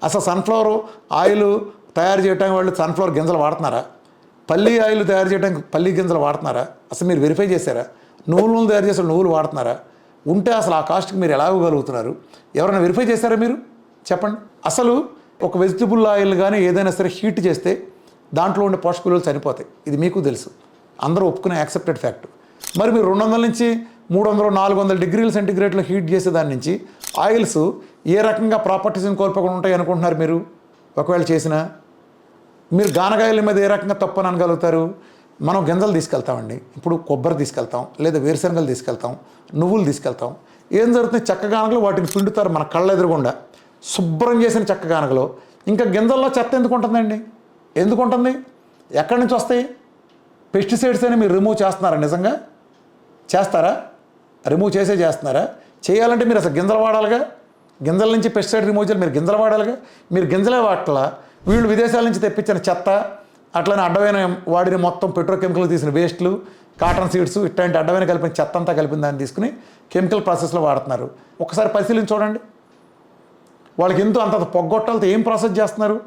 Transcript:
అసలు sunflower oil తయారు చేయడానికి వాళ్ళు సన్ఫ్లవర్ గింజలు వాడుతున్నారా? పల్లి ఆయిల్ తయారు చేయడానికి పల్లి గింజలు వాడుతున్నారా? అసలు మీరు వెరిఫై చేశారా? నువ్వుల నూనె తయారు చేసే నువ్వులు వాడుతున్నారా? ఉంటే అసలు ఆ కాస్ట్కి మీరు ఎలా ఇవ్వగలుగుతున్నారు? ఎవరైనా వెరిఫై చేశారా మీరు? చెప్పండి. అసలు ఒక వెజిటబుల్ ఆయిల్ కానీ ఏదైనా సరే హీట్ చేస్తే దాంట్లో ఉండే పోషక విలువలు చనిపోతాయి. ఇది మీకు తెలుసు, అందరూ ఒప్పుకునే యాక్సెప్టెడ్ ఫ్యాక్ట్. మరి మీరు 200 నుంచి 300, 400 డిగ్రీల సెంటిగ్రేడ్లో హీట్ చేసే దాని నుంచి ఆయిల్స్ ఏ రకంగా ప్రాపర్టీస్ని కోల్పోకుండా ఉంటాయి అనుకుంటున్నారు మీరు? ఒకవేళ చేసినా మీరు గానగాయల మీద ఏ రకంగా తప్పు అని అనగలుగుతారు? మనం గింజలు తీసుకెళ్తామండి, ఇప్పుడు కొబ్బరి తీసుకెళ్తాం, లేదా వేరుశనగలు తీసుకెళ్తాం, నువ్వులు తీసుకెళ్తాం. ఏం జరుగుతుంది? చెక్కగానగలు వాటిని పిండుతారు మన కళ్ళ ఎదురుగుండా, శుభ్రం చేసిన చెక్కగానగలో. ఇంకా గింజల్లో చెత్త ఎందుకు ఉంటుందండి? ఎందుకు ఉంటుంది? ఎక్కడి నుంచి వస్తాయి? పెస్టిసైడ్స్ అని మీరు రిమూవ్ చేస్తున్నారా? నిజంగా చేస్తారా? రిమూవ్ చేస్తున్నారా? చేయాలంటే మీరు అసలు గింజలు వాడాలిగా. గింజల నుంచి పెస్టిసైడ్ రిమూవ్ చేయాలి, మీరు గింజలు వాడాలిగా. మీరు గింజలే వాటలా, వీళ్ళు విదేశాల నుంచి తెప్పించిన చెత్త, అట్లనే అడ్డమైన వాడిని మొత్తం పెట్రోకెమికల్ తీసిన వేస్ట్లు, కాటన్ సీడ్స్, ఇట్లాంటి అడ్డమైన కలిపిన చెత్త అంతా కలిపిన దాన్ని తీసుకుని కెమికల్ ప్రాసెస్లో వాడుతున్నారు. ఒకసారి పరిశీలించి చూడండి. వాళ్ళకి ఎంతో అంత పొగ్గొట్టాలతో ఏం ప్రాసెస్ చేస్తున్నారు?